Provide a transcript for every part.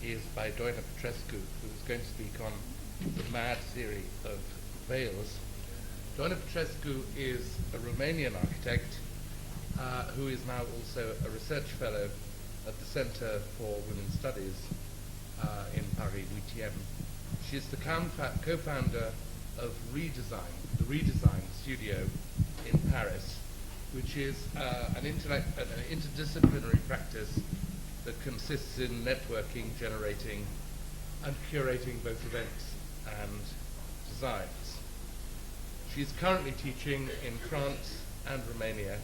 is by Doina Petrescu, who is going to speak on the mad theory of veils. Doina Petrescu is a Romanian architect who is now also a research fellow at the Center for Women's Studies in Paris, 8e. She is the co-founder of Redesign, the Redesign Studio in Paris, which is an interdisciplinary practice that consists in networking, generating, and curating both events and designs. She's currently teaching in France and Romania,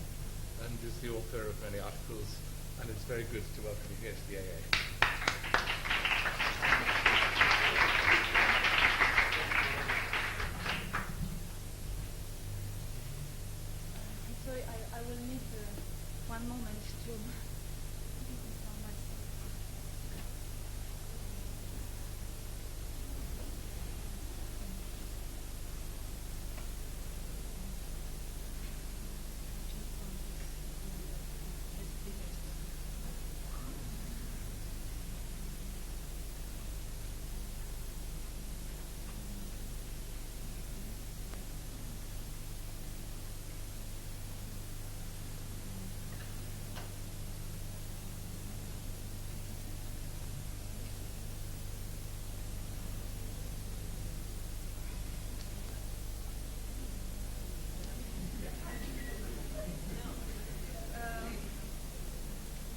and is the author of many articles, and it's very good to welcome you here to the AA. I'm sorry, I will need one moment to inform myself.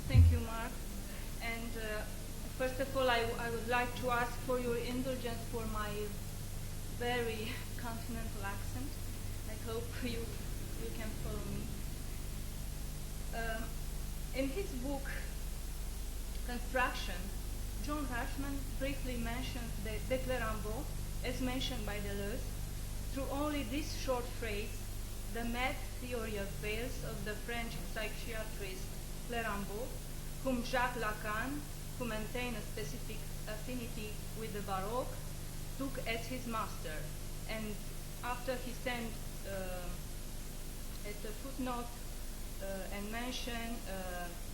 Thank you, Mark. And first of all, I would like to ask for your indulgence for my very continental accent. I hope you can follow me. In his book, Construction, John Rashman briefly mentions the Clérambault, as mentioned by Deleuze, through only this short phrase, the mad theory of veils of the French psychiatrist Clérambault, whom Jacques Lacan, who maintained a specific affinity with the Baroque, took as his master. And after he sent as a footnote and mentioned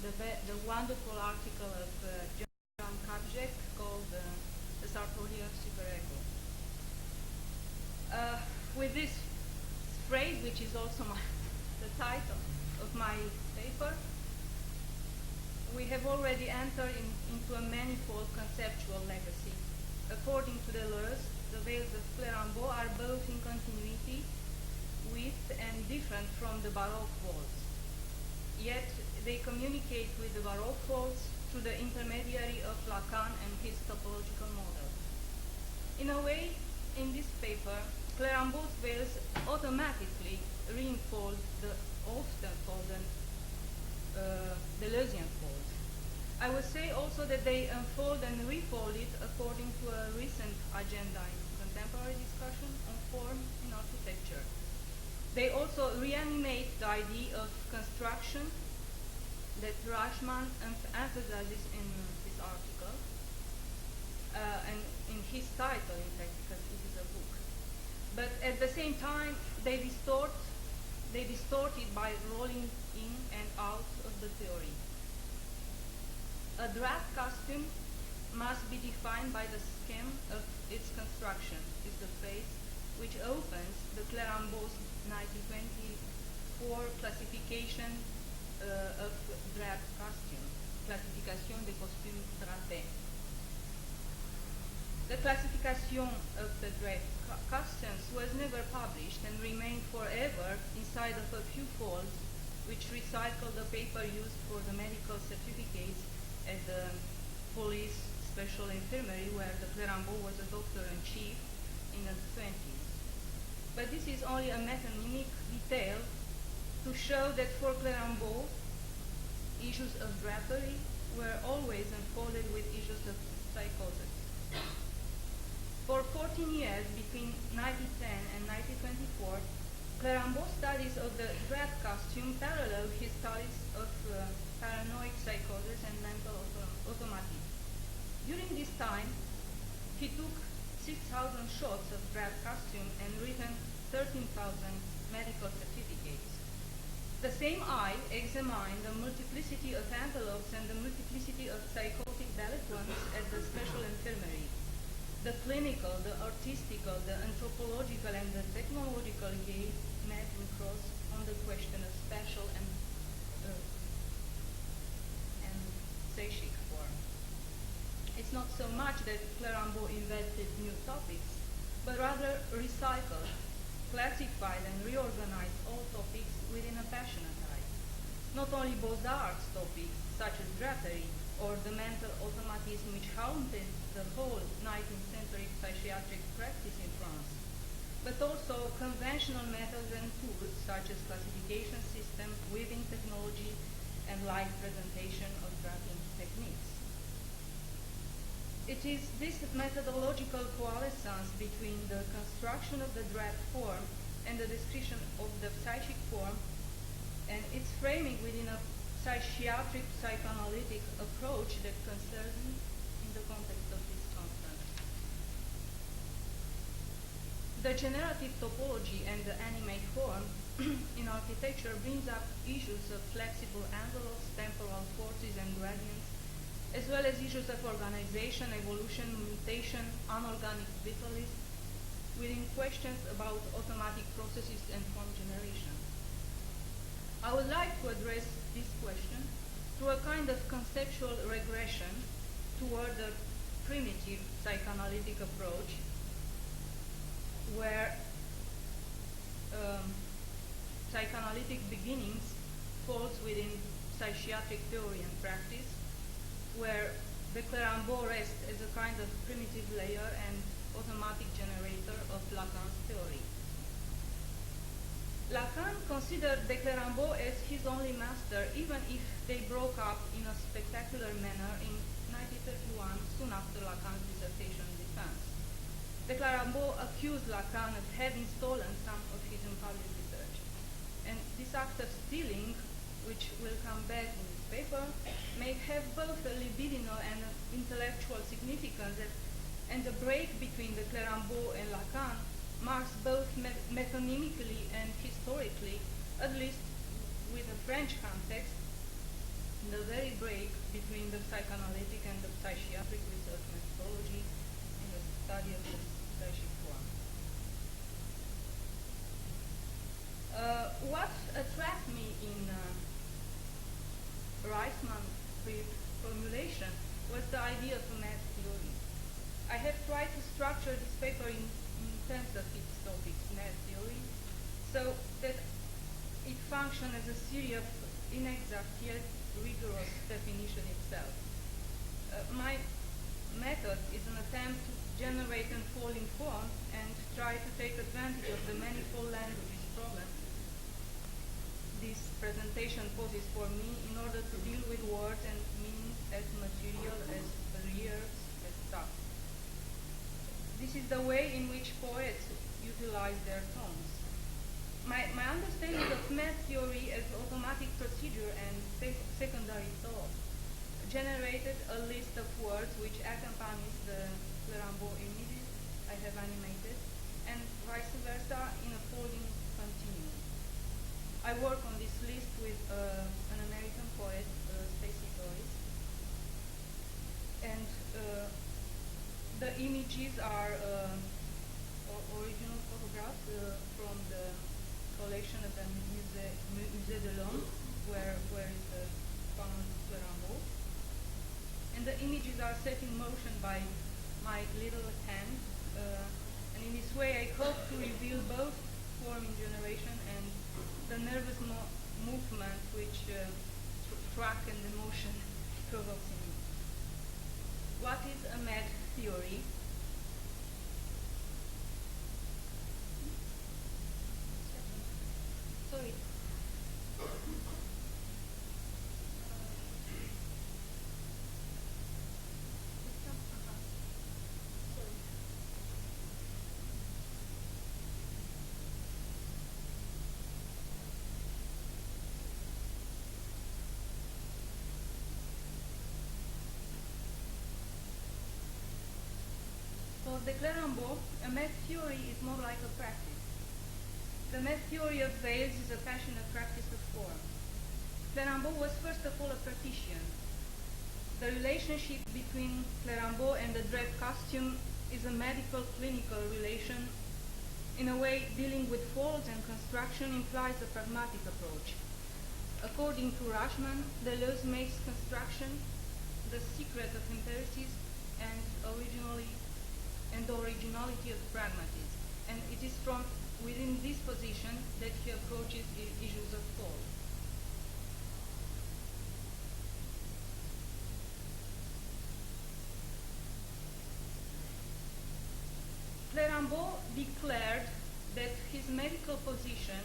the wonderful article of John Kapjek called The Sartorial Superego. With this phrase, which is also the title of my paper, we have already entered into a manifold conceptual legacy. According to Deleuze, the veils of Clérambault are both in continuity with and different from the Baroque walls. Yet they communicate with the Baroque walls through the intermediary of Lacan and his topological model. In a way, in this paper, Clérambault's veils automatically reinfold the often folded Deleuzian folds. I would say also that they unfold and refold it according to a recent agenda in contemporary discussion on form in architecture. They also reanimate the idea of construction that Rashman emphasizes in his article, and in his title, in fact, because it is a book. But at the same time, they distort it by rolling in and out of the theory. A draft costume must be defined by the scheme of its construction, is the phrase which opens the Clérambault's 1924 classification of draft costume, classification des costumes drapés. The classification of the draft costumes was never published and remained forever inside of a few folds which recycled the paper used for the medical certificates at the police special infirmary where the Clérambault was a doctor-in-chief in the 20s. But this is only a metonymic detail to show that for Clérambault, issues of drapery were always unfolded with issues of psychosis. For 14 years, between 1910 and 1924, Clérambault's studies of the draft costume paralleled his studies of paranoid psychosis and mental automatism. During this time, he took 6,000 shots of draft costume and written 13,000 medical certificates. The same eye examined the multiplicity of envelopes and the multiplicity of psychotic delinquents at the special ephemery. The clinical, the artistical, the anthropological, and the technological gaze met and crossed on the question of spatial and psychic form. It's not so much that Clérambault invented new topics, but rather recycled, classified, and reorganized all topics within a passionate. Not only Beaux-Arts topics, such as drapery, or the mental automatism which haunted the whole 19th century psychiatric practice in France, but also conventional methods and tools such as classification system, weaving technology, and live presentation of drafting techniques. It is this methodological coalescence between the construction of the draft form and the description of the psychic form and its framing within a psychiatric psychoanalytic approach that concerns me in the context of this conference. The generative topology and the animate form in architecture brings up issues of flexible envelopes, temporal forces and gradients, as well as issues of organization, evolution, mutation, unorganic vitalism, within questions about automatic processes and form generation. I would like to address this question through a kind of conceptual regression toward the primitive psychoanalytic approach, where psychoanalytic beginnings falls within psychiatric theory and practice, where the Clérambault rests as a kind of primitive layer and automatic generator of Lacan's theory. Lacan considered the Clérambault as his only master, even if they broke up in a spectacular manner in 1931, soon after Lacan's dissertation defense. The Clérambault accused Lacan of having stolen some of his unpublished research. And this act of stealing, which will come back in this paper, may have both a libidinal and an intellectual significance, and the break between the Clérambault and Lacan marks both metonymically and historically, at least with a French context, the very break between the psychoanalytic and the psychiatric research methodology in the study of the psychic form. What attracted me in Reisman's formulation was the idea of a math theory. I have tried to structure this paper in terms of its topics, math theory, so that it functions as a series of inexact yet rigorous definition itself. My method is an attempt to generate unfolding form and try to take advantage of the manifold languages problem this presentation poses for me in order to deal with words and meanings as material, as barriers, as stuff. This is the way in which poets utilize their tones. My understanding of math theory as automatic procedure and secondary thought generated a list of words which accompanies the Clérambault images I have animated, and vice versa in a folding continuum. I work on this list with an American poet, Stacy Joyce, and the images are original photographs from the collection of the Musée de l'Homme, where is the found Clérambault. And the images are set in motion by my little hand, and in this way I hope to reveal both form in generation and the nervous movement which track and emotion provokes in me. What is a math theory? Sorry. For the Clérambault, a math theory is more like a practice. The math theory of veils is a passionate practice of form. Clérambault was first of all a practitioner. The relationship between Clérambault and the draped costume is a medical clinical relation. In a way, dealing with folds and construction implies a pragmatic approach. According to Rashman, Deleuze makes construction the secret of empiricism and originality of pragmatism. And it is from within this position that he approaches issues of fold. Clérambault declared that his medical position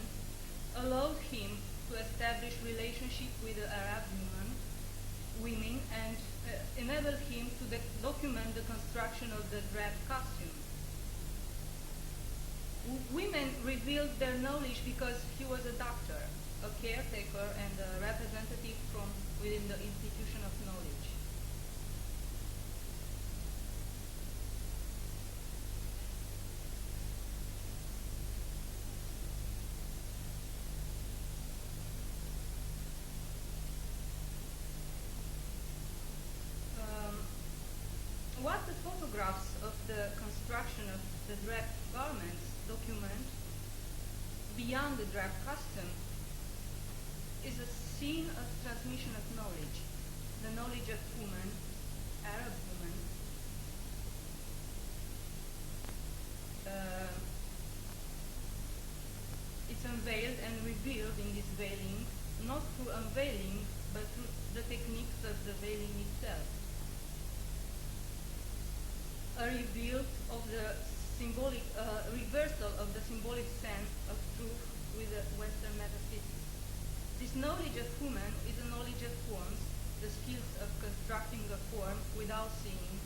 allowed him to establish relationship with the Arab women and enabled him to document the construction of the draped costume. Women revealed their knowledge because he was a doctor, a caretaker, and a representative from within the institution of knowledge. What the photographs of the construction of the draped garments document beyond the draped costume is a scene of transmission of knowledge, the knowledge of women, Arab women. It's unveiled and revealed in this veiling, not through unveiling, but through the techniques of the veiling itself. A reveal of the symbolic, reversal of the symbolic sense of truth with the Western metaphysics. This knowledge of woman is a knowledge of forms, the skills of constructing a form without seeing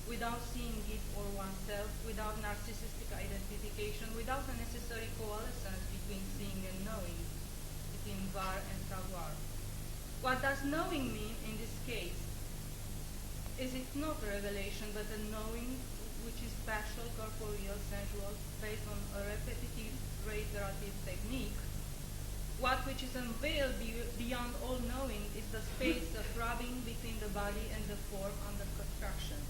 it or oneself, without narcissistic identification, without a necessary coalescence between seeing and knowing, between var and savoir. What does knowing mean in this case? Is it not a revelation, but a knowing which is spatial, corporeal, sensual, based on a repetitive, reiterative technique? What which is unveiled beyond all knowing is the space of rubbing between the body and the form under construction,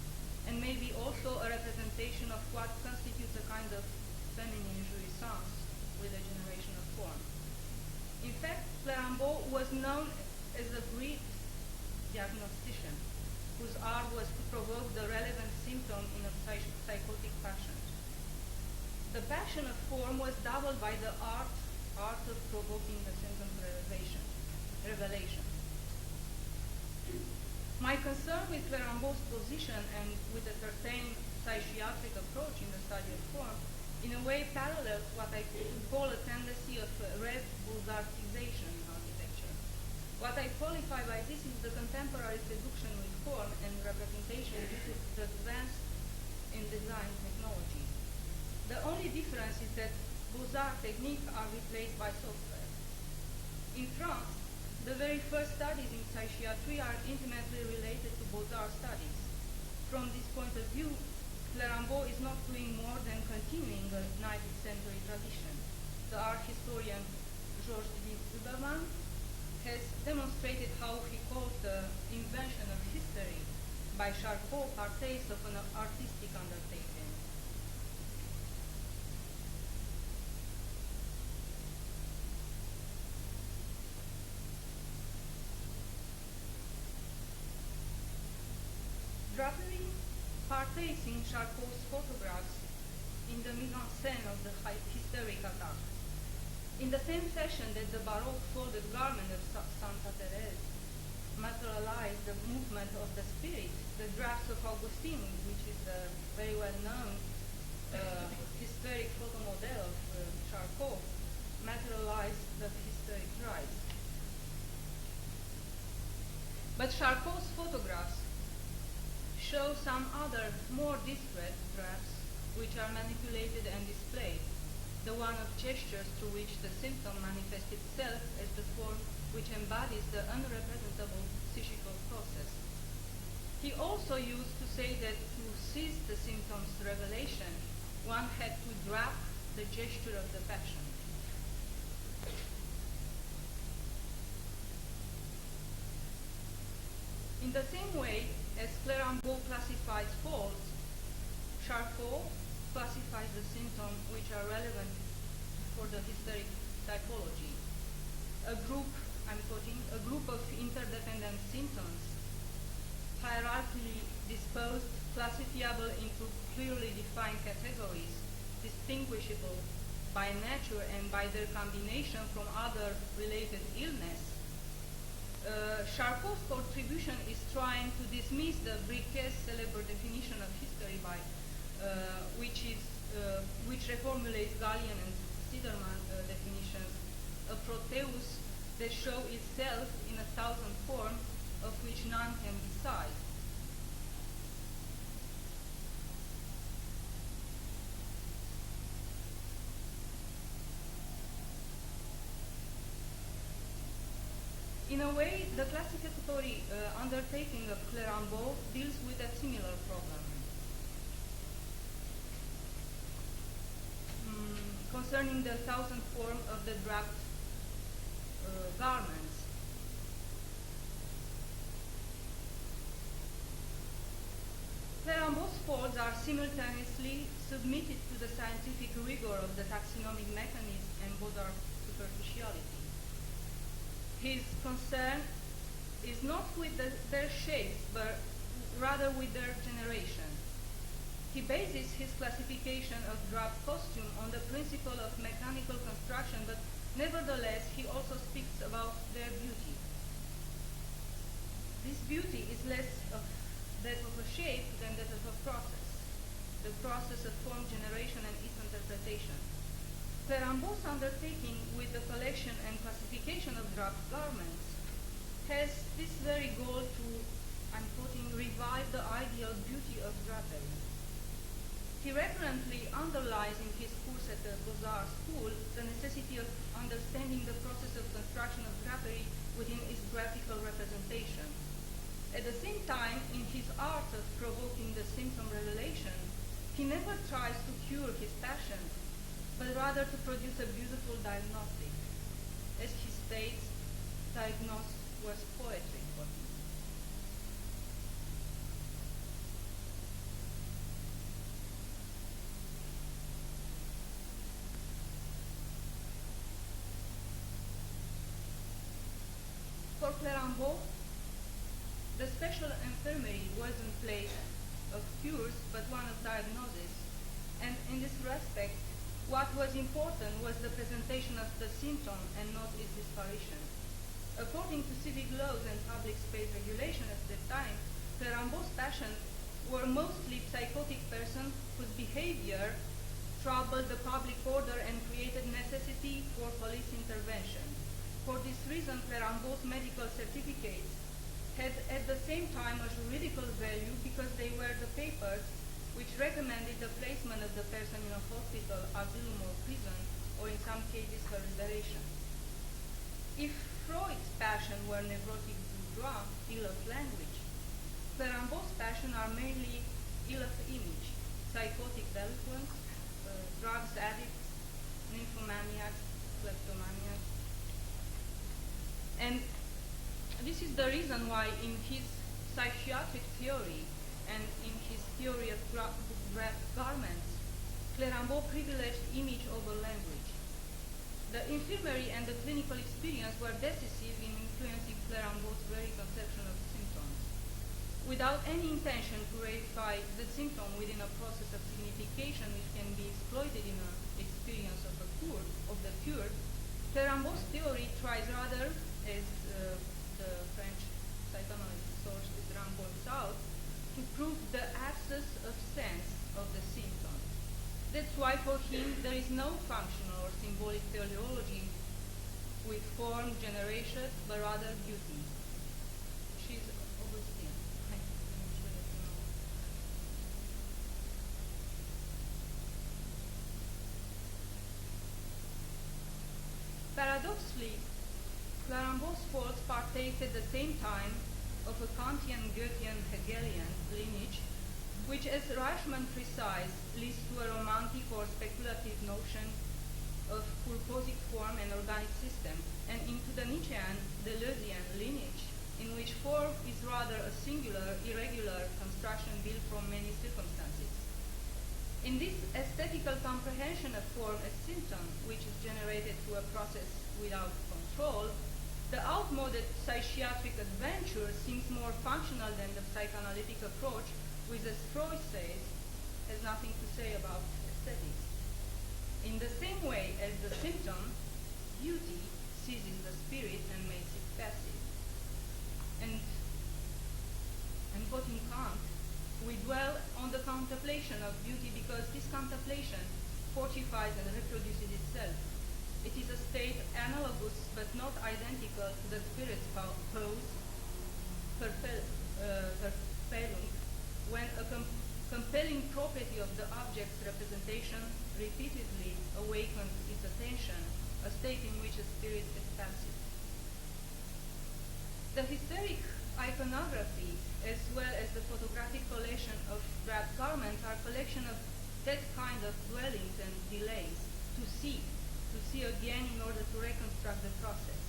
and maybe also a representation of what constitutes a kind of feminine jouissance with the generation of form. In fact, Clérambault was known as a Greek diagnostician, whose art was to provoke the relevant symptom in a psychotic passion. The passion of form was doubled by the art of provoking the symptom revelation. My concern with Clérambault's position and with a certain psychiatric approach in the study of form, in a way parallels what I could call a tendency of red Beaux-Artisation in architecture. What I qualify by this is the contemporary seduction with form and representation due to the advance in design technology. The only difference is that Beaux-Arts techniques are replaced by software. In France, the very first studies in psychiatry are intimately related to Beaux-Arts studies. From this point of view, Clérambault is not doing more than continuing a 19th century tradition. The art historian Georges Huberman has demonstrated how he calls the invention of history by Charcot partakes of an artistic undertaking. Drapery partakes in Charcot's photographs in the mise-en-scène of the hysteric attack. In the same fashion that the Baroque folded garment of Santa Teresa materialized the movement of the spirit, the drafts of Augustine, which is a very well-known hysteric photo model of Charcot, materialized the hysteric rise. But Charcot's photographs show some other, more discreet drafts which are manipulated and displayed. The one of gestures through which the symptom manifests itself as the form which embodies the unrepresentable psychical process. He also used to say that to seize the symptom's revelation, one had to drop the gesture of the passion. In the same way as Clérambault classifies faults, Charcot classifies the symptoms which are relevant for the hysteric typology. A group, I'm quoting, a group of interdependent symptoms, hierarchically disposed, classifiable into clearly defined categories, distinguishable by nature and by their combination from other related illness. Charcot's contribution is trying to dismiss the Briquet's celebre definition of history by which reformulates Gallian and Siderman definitions, a proteus that shows itself in 1,000 forms of which none can decide. In a way, the classificatory undertaking of Clérambault deals with a similar problem. Concerning the 1,000 form of the draped garments. Clérambault's faults are simultaneously submitted to the scientific rigor of the taxonomic mechanism and Baudard's superficiality. His concern is not with their shapes, but rather with their generation. He bases his classification of draped costume on the principle of mechanical construction, but nevertheless he also speaks about their beauty. This beauty is less of that of a shape than that of a process, the process of form generation and its interpretation. Clérambault's undertaking with the collection and classification of draped garments has this very goal to, I'm quoting, revive the ideal beauty of drapery. He recurrently underlies in his course at the Beaux-Arts School the necessity of understanding the process of construction of drapery within its graphical representation. At the same time, in his art of provoking the symptom revelation, he never tries to cure his passion, but rather to produce a beautiful diagnostic. As he states, diagnosis was poetry for him. For Clérambault, the special infirmary wasn't place of cures, but one of diagnosis. And in this respect, what was important was the presentation of the symptom and not its disparition. According to civic laws and public space regulation at the time, Clérambault's patients were mostly psychotic persons whose behavior troubled the public order and created necessity for police intervention. For this reason, Clérambault's medical certificates had at the same time a juridical value because they were the papers which recommended the placement of the person in a hospital, asylum, or prison, or in some cases her liberation. If Freud's passion were neurotic bourgeois, ill of language, Clérambault's passion are mainly ill of image, psychotic delinquents, drugs addicts, nymphomaniacs, kleptomaniacs. And this is the reason why in his psychiatric theory and in his theory of draped garments, Clérambault privileged image over language. The infirmary and the clinical experience were decisive in influencing Clérambault's very conception of symptoms. Without any intention to verify the symptom within a process of signification which can be exploited in an experience of the cured, Clérambault's theory tries rather, as the French psychoanalyst Georges Didran points out, to prove the absence of sense of the symptom. That's why for him there is no functional or symbolic teleology with form generation, but rather beauty. She's Augustine. I'm sure that you know. Paradoxically, Clérambault's faults partake at the same time of a Kantian, Goethean, Hegelian lineage, which, as Reichmann precise, leads to a romantic or speculative notion of purposic form and organic system, and into the Nietzschean, Deleuzian lineage, in which form is rather a singular, irregular construction built from many circumstances. In this aesthetical comprehension of form as symptom, which is generated through a process without control, the outmoded psychiatric adventure seems more functional than the psychoanalytic approach, which, as Freud says, has nothing to say about aesthetics. In the same way as the symptom, beauty seizes the spirit and makes it passive. And quoting Kant, we dwell on the contemplation of beauty because this contemplation fortifies and reproduces itself. It is a state analogous but not identical to the spirit's pose, perpellum, when a compelling property of the object's representation repeatedly awakens its attention, a state in which a spirit is passive. The hysteric iconography, as well as the photographic collection of wrapped garments, are a collection of that kind of dwellings and delays, to see again in order to reconstruct the process.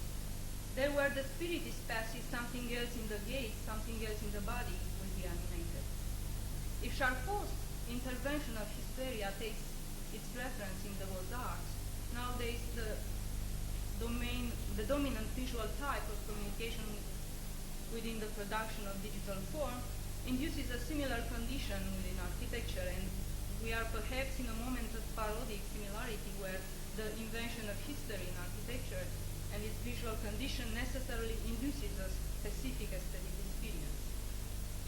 There where the spirit is passive, something else in the gaze, something else in the body will be animated. If Charcot's intervention of hysteria takes its reference in the Beaux-Arts, nowadays the dominant visual type of communication within the production of digital form induces a similar condition within architecture, and we are perhaps in a moment of parodic similarity where the invention of history in architecture and its visual condition necessarily induces a specific aesthetic experience.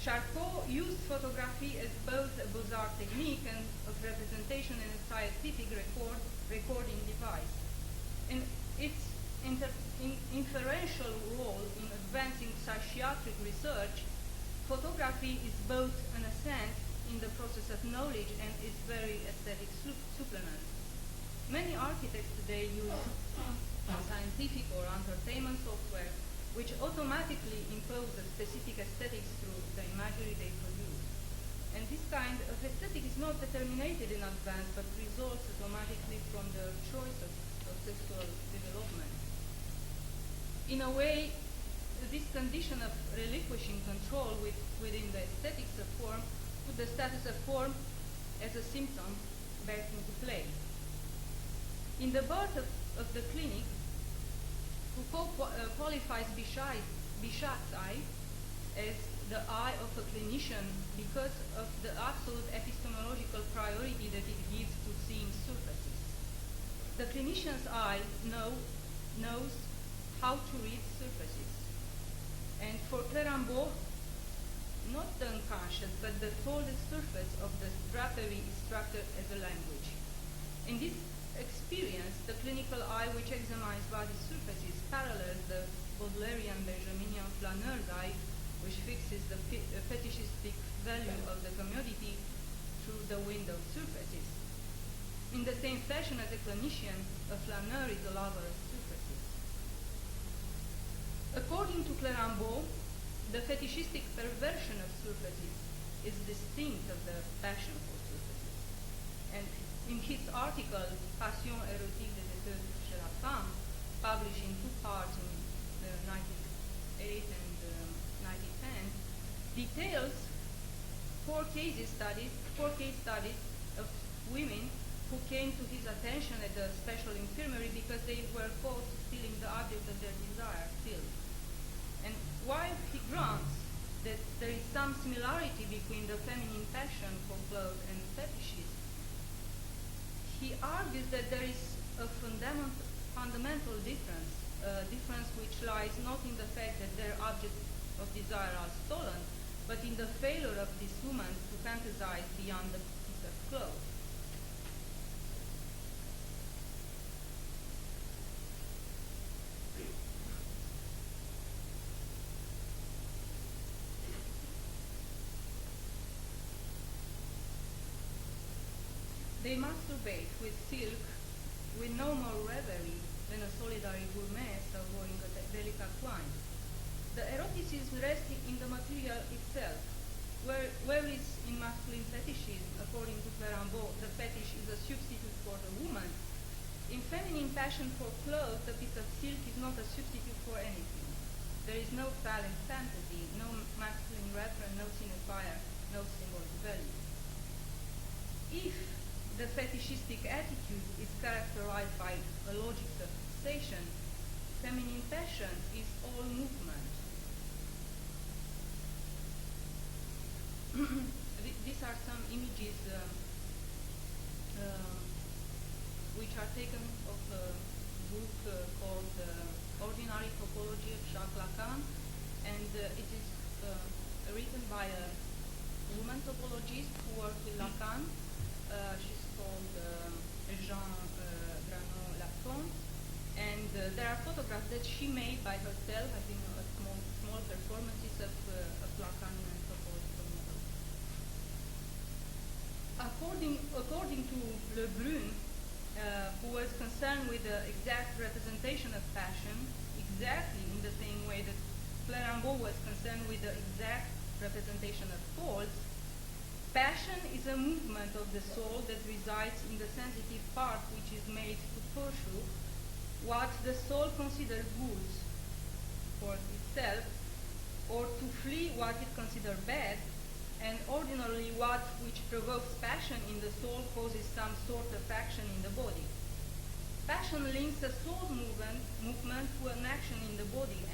Charcot used photography as both a Beaux-Arts technique and of representation and a scientific recording device. And its inferential role in advancing psychiatric research, photography is both an ascent in the process of knowledge and its very aesthetic supplement. Many architects today use scientific or entertainment software which automatically impose a specific aesthetics through the imagery they produce. And this kind of aesthetic is not determined in advance, but results automatically from the choice of sexual development. In a way, this condition of relinquishing control within the aesthetics of form put the status of form as a symptom back into play. In the birth of the clinic, Foucault qualifies Bichat's eye as the eye of a clinician because of the absolute epistemological priority that it gives to seeing surfaces. The clinician's eye knows how to read surfaces. And for Clérambault, not the unconscious, but the folded surface of the drapery is structured as a language. In this experience, the clinical eye which examines body surfaces parallels the Baudelairean Benjaminian flaneur's eye, which fixes the fetishistic value of the commodity through the window surfaces. In the same fashion as a clinician, a flaneur is a lover of surfaces. According to Clérambault, the fetishistic perversion of surfaces is distinct of the passion for surfaces. And in his article, Passion érotique des études chez la femme, published in 2 parts in 1908 and 1910, details 4 case studies of women who came to his attention at the special infirmary because they were caught stealing the object of their desire still. And while he grants that there is some similarity between the feminine passion for clothes and fetishism, he argues that there is a fundamental difference, a difference which lies not in the fact that their objects of desire are stolen, but in the failure of this woman to fantasize beyond the piece of cloth. They masturbate with silk with no more reverie than a solitary gourmet savoring a delicate wine. The eroticism rests in the material itself, whereas in masculine fetishism, according to Clérambault, the fetish is a substitute for the woman. In feminine passion for clothes, the piece of silk is not a substitute for anything. There is no phallic fantasy, no masculine referent, no signifier, no symbolic value. If the fetishistic attitude is characterized by a logic of fixation, feminine passion is all movement. These are some images which are taken of a book called Ordinary Topology of Jacques Lacan, and it is written by a woman topologist who worked with Lacan. She's called Jean Grano-Lafont, and there are photographs that she made by herself, I think small performances of Lacanian topological models. According to Le Brun, who was concerned with the exact representation of passion, exactly in the same way that Clérambault was concerned with the exact representation of thoughts, passion is a movement of the soul that resides in the sensitive part which is made to pursue what the soul considers good for itself, or to flee what it considers bad, and ordinarily what which provokes passion in the soul causes some sort of action in the body. Passion links a soul movement to an action in the body,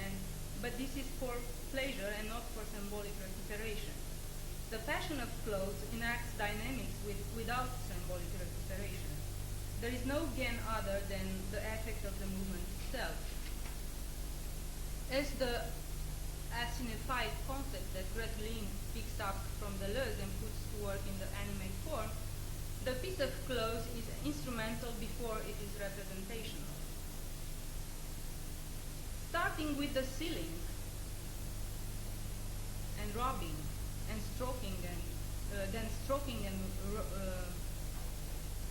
but this is for pleasure and not for symbolic recuperation. The passion of clothes enacts dynamics without symbolic recuperation. There is no gain other than the effect of the movement itself. As the asinified concept that Gretlin picks up from Deleuze and puts to work in the animate form, the piece of clothes is instrumental before it is representational. Starting with the ceiling and rubbing and stroking and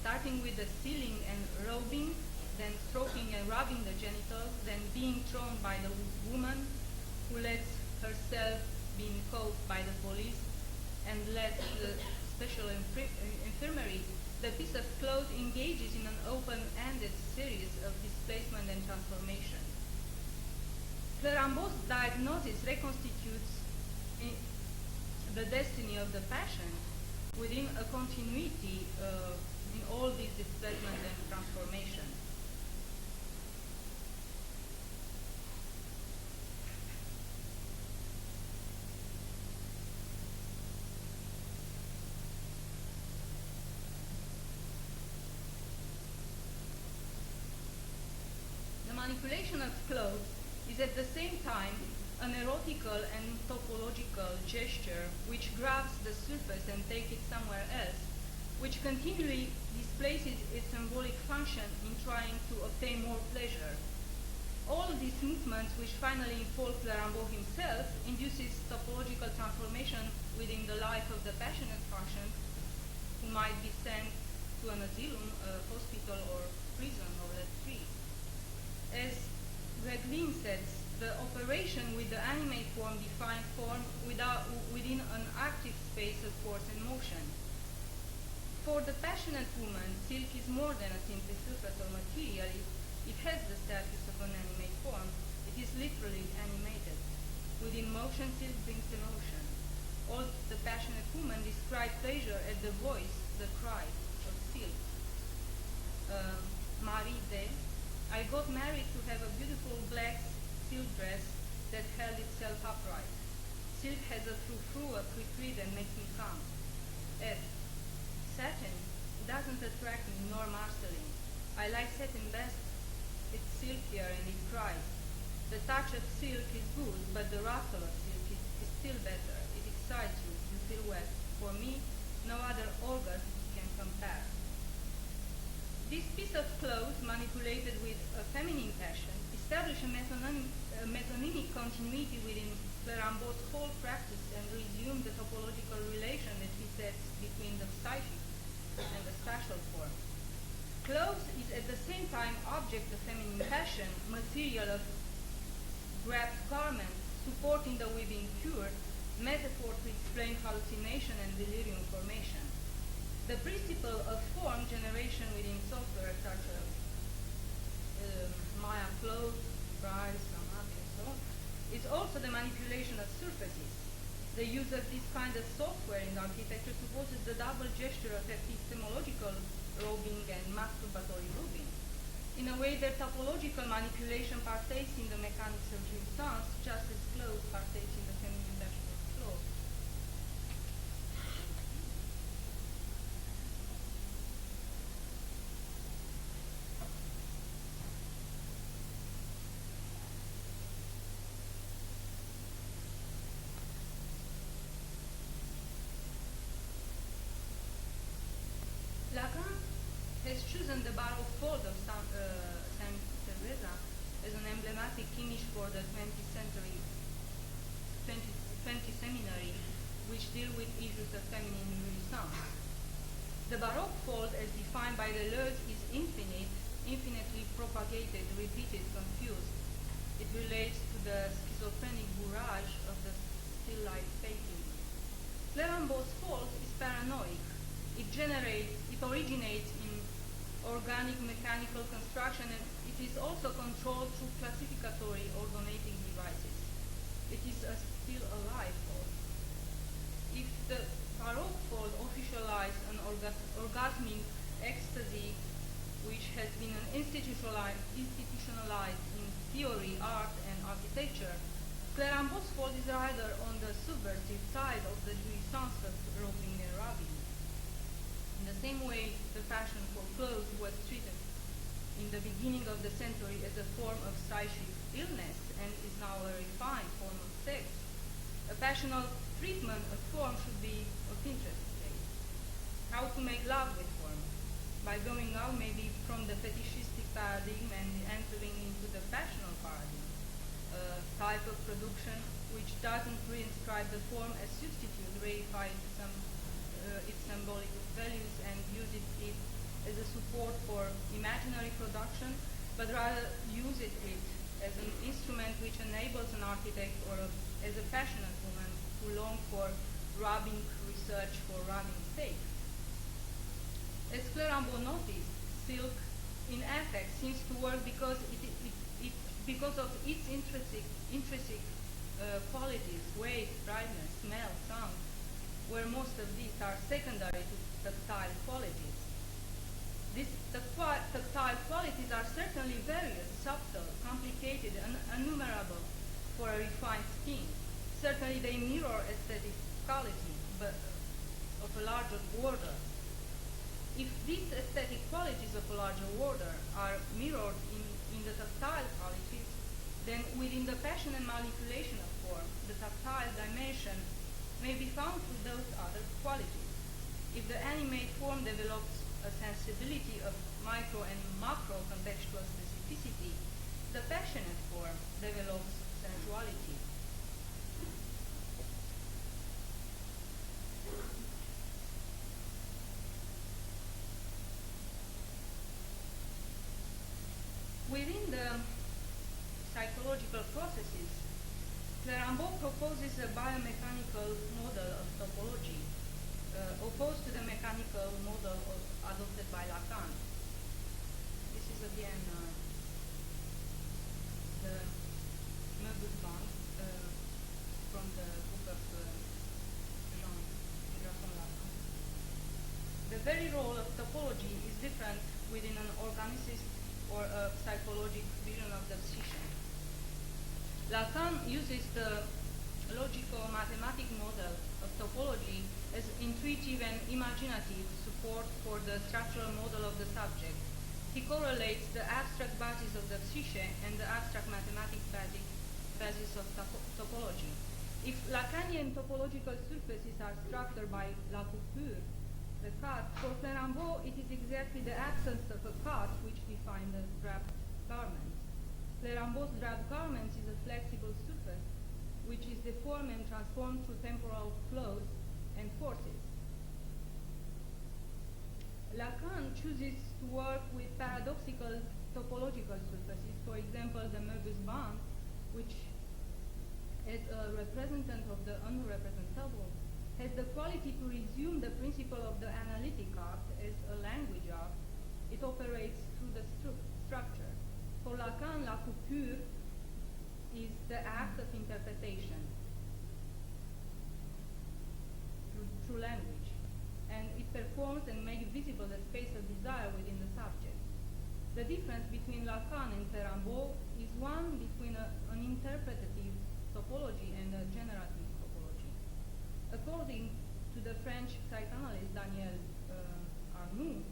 starting with the ceiling and rubbing, then stroking and rubbing the genitals, then being thrown by the woman who lets herself being caught by the police and lets the special infirmary, the piece of cloth engages in an open-ended series of displacement and transformation. Clérambault's diagnosis reconstitutes the destiny of the passion within a continuity in all these displacement and transformation. The manipulation of clothes is at the same time an erotical and topological gesture which grabs the surface and takes it somewhere else, which continually displaces its symbolic function in trying to obtain more pleasure. All these movements, which finally involve Clérambault himself, induces topological transformation within the life of the passionate passion, who might be sent to an asylum, a hospital, or prison, or let free. As Greglin says, the operation with the animate form defines form within an active space of force and motion. For the passionate woman, silk is more than a simply surface or material. It has the status of an animate form. It is literally animated. Within motion, silk brings emotion. All the passionate woman describe pleasure at the voice, the cry of silk. Marie D. I got married to have a beautiful black silk dress that held itself upright. Silk has a frou-frou, a quick that makes me calm. F. Satin doesn't attract me nor marceling. I like satin best. It's silkier and it cries. The touch of silk is good, but the rustle of silk is still better. It excites you. You feel wet. For me, no other orgasm can compare. This piece of cloth, manipulated with a feminine passion, established a metonymic continuity within Clérambault's whole practice and resumed the topological relation that he sets between the psychic and the spatial form. Clothes is at the same time object of feminine passion, material of wrapped garment, supporting the weaving cure, metaphor to explain hallucination and delirium formation. The principle of form generation within software such as Maya Clothes, Braille, Samadhi, and so on, is also the manipulation of surfaces. The use of this kind of software in architecture supposes the double gesture of epistemological robing and masturbatory rubbing. In a way, their topological manipulation partakes in the mechanics of jouissance, just as clothes partake in the feminine dashboard flow. Lacan has chosen the Baroque fold of Saint Teresa as an emblematic image for the 20th century 20th seminary, which deal with issues of feminine jouissance. The Baroque fold, as defined by Deleuze, is infinite, infinitely propagated, repeated, confused. It relates to the schizophrenic bourrage of the still life painting. Clérambault's fold is paranoid. It originates in organic mechanical construction, and it is also controlled through classificatory or donating devices. It is a still alive fold. If the Baroque fold officialized an orgasmic ecstasy which has been institutionalized in theory, art, and architecture, Clérambault's fold is rather on the subversive side of the jouissance of roping and rubbing. In the same way, the passion for clothes was treated in the beginning of the century as a form of psychic illness and is now a refined form of sex. A passional treatment of form should be of interest today. How to make love with form? By going out maybe from the fetishistic paradigm and entering into the passional paradigm, a type of production which doesn't reinscribe the form as substitute, reify its symbolic values and use it as a support for imaginary production, but rather use it as an instrument which enables an architect or as a passionate woman who long for rubbing research for rubbing's sake. As Clérambault noticed, silk in affect seems to work because because of its intrinsic qualities, weight, brightness, smell, sound, where most of these are secondary to tactile qualities. These tactile qualities are certainly various, subtle, complicated, and innumerable for a refined skin. Certainly they mirror aesthetic quality, but of a larger order. If these aesthetic qualities of a larger order are mirrored in the tactile qualities, then within the passion and manipulation of form, the tactile dimension may be found through those other qualities. If the animate form develops a sensibility of micro and macro contextual specificity, the passionate form develops sensuality. Within the psychological processes, Clérambault proposes a biomechanical model of topology, opposed to the mechanical model adopted by Lacan. This is again the Möbius band from the book of Jean Lacan. The very role of topology is different within an organicist or a psychologic vision of the psyche. Lacan uses the logico-mathematic model of topology as intuitive and imaginative support for the structural model of the subject. He correlates the abstract basis of the psyche and the abstract mathematic basis of topology. If Lacanian topological surfaces are structured by la coupure, the cut, for Clérambault it is exactly the absence of a cut which defines the draped garment. Clérambault's draped garments is a flexible surface which is deformed and transformed through temporal flows and forces. Lacan chooses to work with paradoxical topological surfaces, for example the Möbius band, which as a representant of the unrepresentable has the quality to resume the principle of the analytic act as a language act. It operates through the structure. For Lacan, la coupure is the act of interpretation through language, and it performs and makes visible the space of desire within the subject. The difference between Lacan and Clérambault is one between an interpretative topology and a generative topology. According to the French psychoanalyst Daniel Arnoux,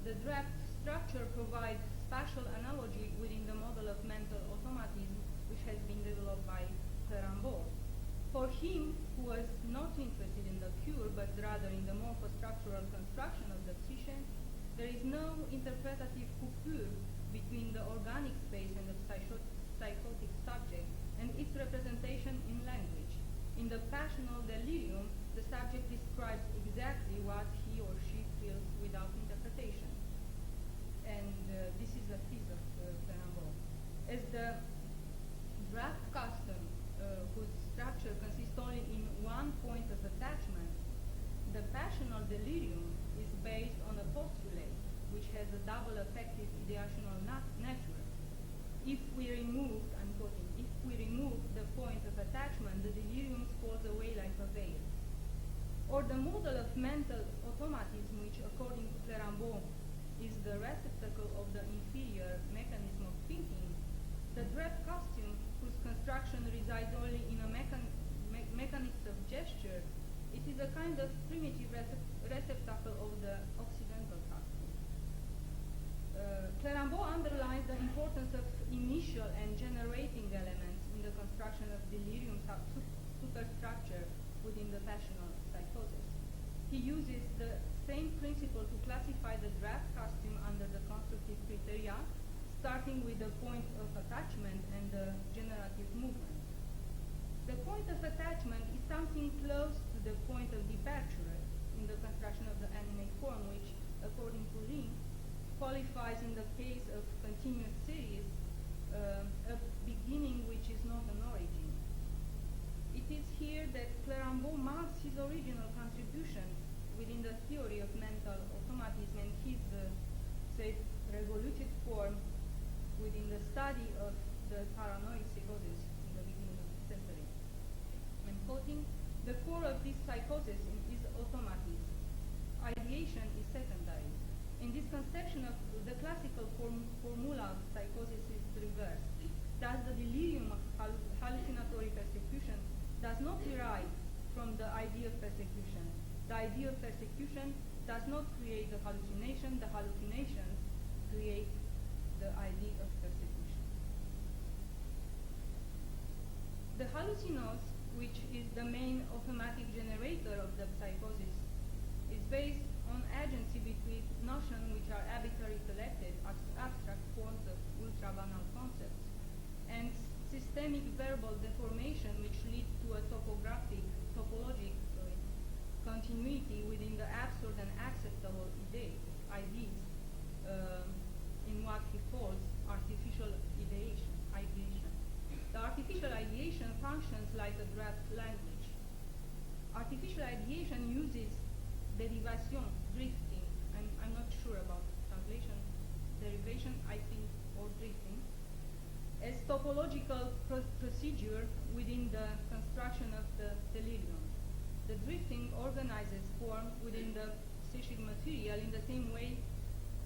the draft structure provides spatial analogy within the model of mental automatism which has been developed by Clérambault. For him, who was not interested in the cure but rather in the morphostructural construction of the psyche, there is no interpretative coupure between the organic space and the psychotic subject and its representation in language. In the passional delirium, the subject describes exactly what he or she feels without interpretation. And this is the thesis of Clérambault. As the draft custom, whose structure consists only in one point of attachment, the passional delirium is based on a postulate which has a double affective ideational nature. If we remove, I'm quoting, if we remove the point of attachment, the delirium falls away like a veil. Or the model of mental automatism, which according to Clérambault is the receptacle of the inferior mechanism of thinking, the dread costume, whose construction resides only in a mechanism of gesture, it is a kind of primitive receptacle of the Occidental costume. Clérambault underlines the importance of initial and generating elements in the construction of delirium superstructure within the passional psychosis. He uses the same principle to classify the draft costume under the constructive criteria, starting with the point of attachment and the generative movement. The point of attachment is something close to the point of departure in the construction of the animate form, which, according to Ring, qualifies in the case of continuous series a beginning which is not an origin. It is here that Clérambault marks his original contribution within the theory of mental automatism and his, say, revolutive form within the study of the paranoid psychosis in the beginning of the century. I'm quoting, the core of this psychosis is automatism. Ideation is secondary. In this conception of the classical formula of psychosis is reversed. Thus the delirium of hallucinatory persecution does not derive from the idea of persecution. The idea of persecution does not create the hallucination create the idea of persecution. The hallucinose, which is the main automatic generator of the psychosis, is based on agency between notions which are arbitrarily selected as abstract forms of ultra-banal concepts, and systemic verbal deformation which leads to a topologic continuity within the absurd and acceptable ideas in what he calls artificial ideation. The artificial ideation functions like a draft language. Artificial ideation uses derivation, drifting, I'm not sure about translation, derivation, I think, or drifting, as topological procedure within the construction of the delirium. The drifting organizes form within the psychic material in the same way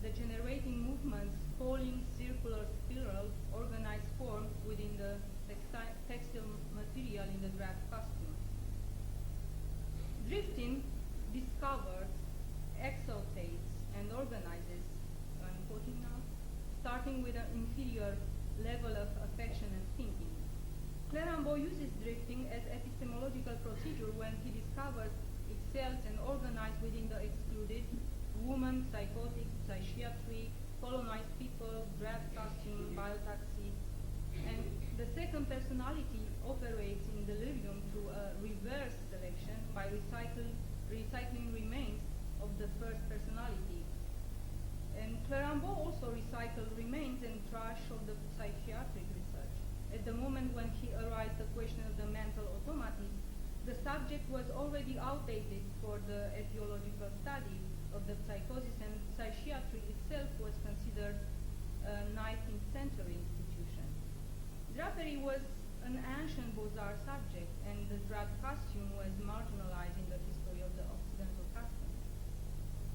the generating movements, falling, circular, spiral, organize form within the textile material in the draft costume. Drifting discovers, exaltates, and organizes, I'm quoting now, starting with an inferior level of affection and thinking. Clérambault uses drifting as epistemological procedure when he discovers itself and organized within the excluded woman, psychotic, psychiatry, colonized people, draft costume, biotaxi, and the second personality operates in delirium through a reverse selection by recycling remains of the first personality. And Clérambault also recycled remains and trash of the psychiatric research. At the moment when he arised the question of the mental automatism, the subject was already outdated for the etiological study of the psychosis, and psychiatry itself was considered a 19th century institution. Drapery was an ancient Beaux-Arts subject, and the drab costume was marginalized in the history of the Occidental custom.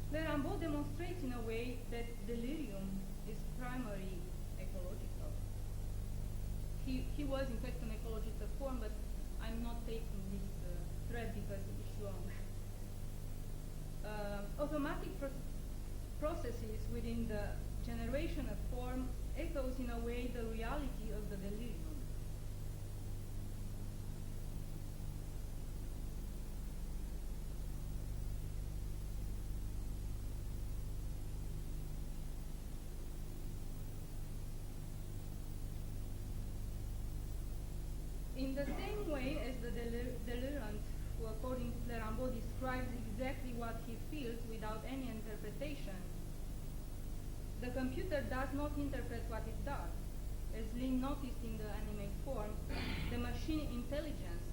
Clérambault demonstrates in a way that delirium is primarily ecological. He was in fact an ecological form, but I'm not taking this thread because it is long. Automatic processes within the generation of form echoes in a way the reality of the delirium. In the same way as the delirant, who according to Clérambault describes exactly what he feels without any interpretation, the computer does not interpret what it does. As Lynn noticed in the animate form, the machine intelligence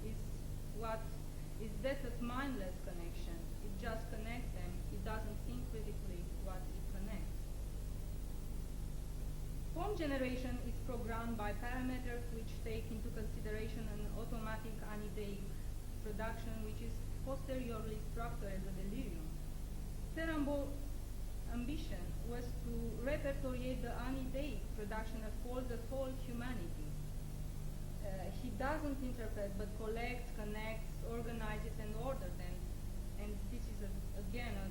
is that of mindless connection. It just connects them. It doesn't think critically what it connects. Form generation is programmed by parameters which take into consideration an automatic anideic production which is posteriorly structured as a delirium. Clérambault's ambition was to repertoriate the anideic production of all the whole humanity. He doesn't interpret but collects, connects, organizes and orders them, and this is again a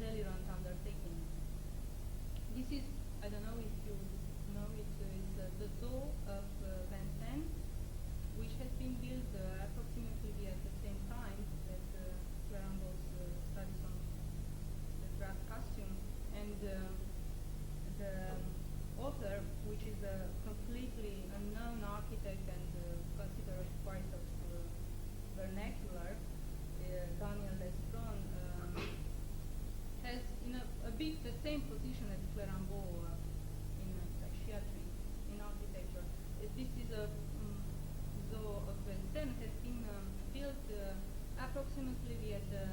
delirant undertaking. This is, I don't know if you know it, is the zoo of Vincennes, which has been built approximately at the same time that Clérambault's studies on the drab costume, and the author, which is a completely unknown architect and considered quite of vernacular, Daniel Lestron, has in a bit the same position as Clérambault in psychiatry, in architecture. This is a zoo of Vincennes, has been built approximately at the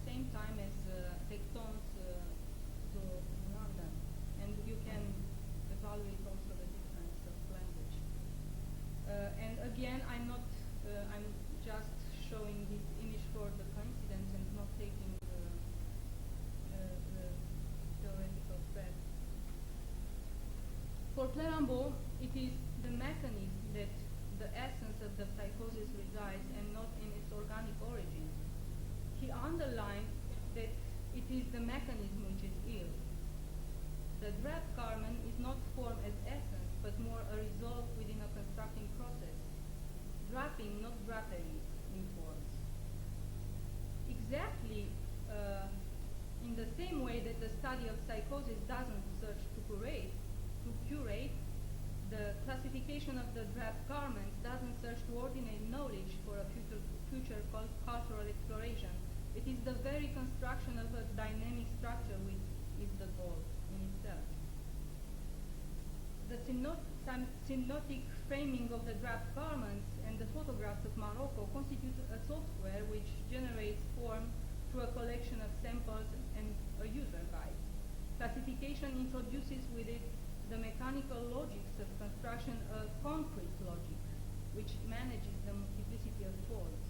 same time as Tecton's zoo in London, and you can evaluate also the difference of language. And again, I'm just showing this image for the coincidence and not taking the theoretical thread. For Clérambault, it is the mechanism that the essence of the psychosis resides and not in its organic origin. He underlined that it is the mechanism which is ill. The drab Carmen is not form as essence, but more a result within a constructing process. Draping, not drapery, in forms. Exactly in the same way that the study of psychosis doesn't search to curate, the classification of the drab garments doesn't search to ordinate knowledge for a future cultural exploration. It is the very construction of a dynamic structure which is the goal in itself. The synoptic framing of the drab garments and the photographs of Morocco constitute a software which generates form through a collection of samples and a user guide. Classification introduces with it the mechanical logics of construction a concrete logic, which manages the multiplicity of folds.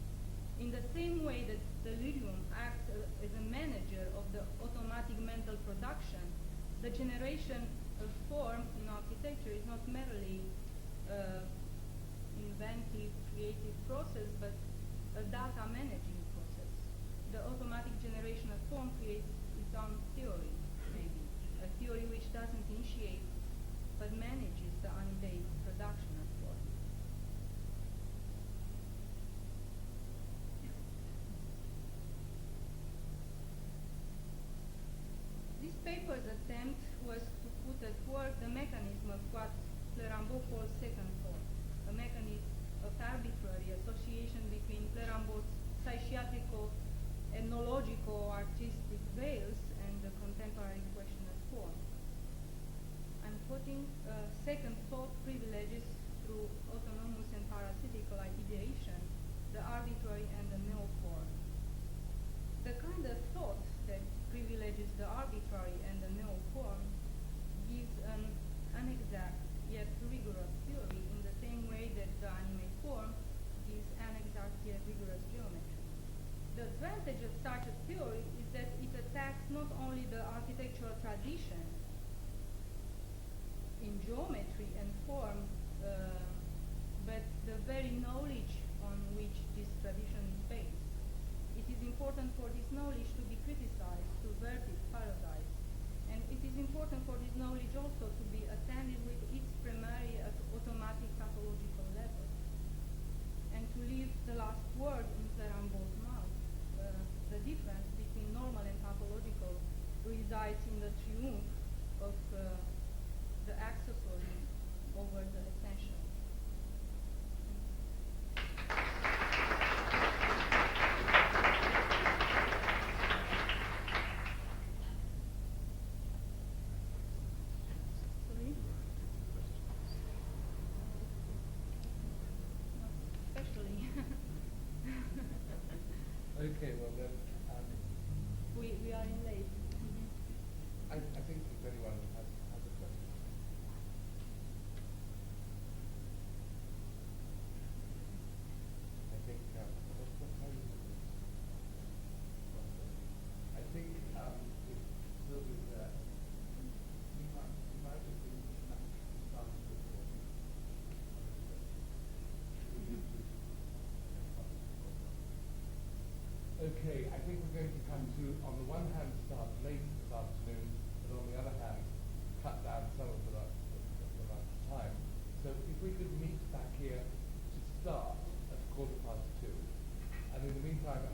In the same way that delirium acts as a manager of the automatic mental production, the generation of form in architecture is not merely inventive, creative process, but a data managing process. The automatic generation of form creates its own theory, maybe, a theory which doesn't initiate, but manages the unideic production of form. This paper's attempt was to put at work the mechanism of what Clérambault calls second thought, a mechanism of arbitrary association between Clérambault's psychiatrical, ethnological, artistic veils and the contemporary question of form. I'm quoting second thought privileges through autonomous and parasitical ideation, the arbitrary and the neo-form. The kind of thought that privileges the arbitrary and the neo-form gives an inexact yet rigorous theory in the that the animate form is an exactly a rigorous geometry. The advantage of such a theory is that it attacks not only the architectural tradition in geometry and form, but the very knowledge on which this tradition is based. It is important for this knowledge to be criticized, subverted, parodized. And it is important for this knowledge also to be attended with its primary automatic tautological level. And to leave the last word in Clérambault's mouth. The difference between normal and tautological resides in the triumph of the accessory over the essential. Sorry? Not especially. Okay, well then, we are in late. Mm-hmm. I think if anyone has a question. I think, what time is it? I think if Sylvia's there, you might just be starting to talk. Okay, I think we're going to come to, on the one hand, start late this afternoon, but on the other hand, cut down some of the amount of time. So if we could meet back here to start at 2:15, and in the meantime,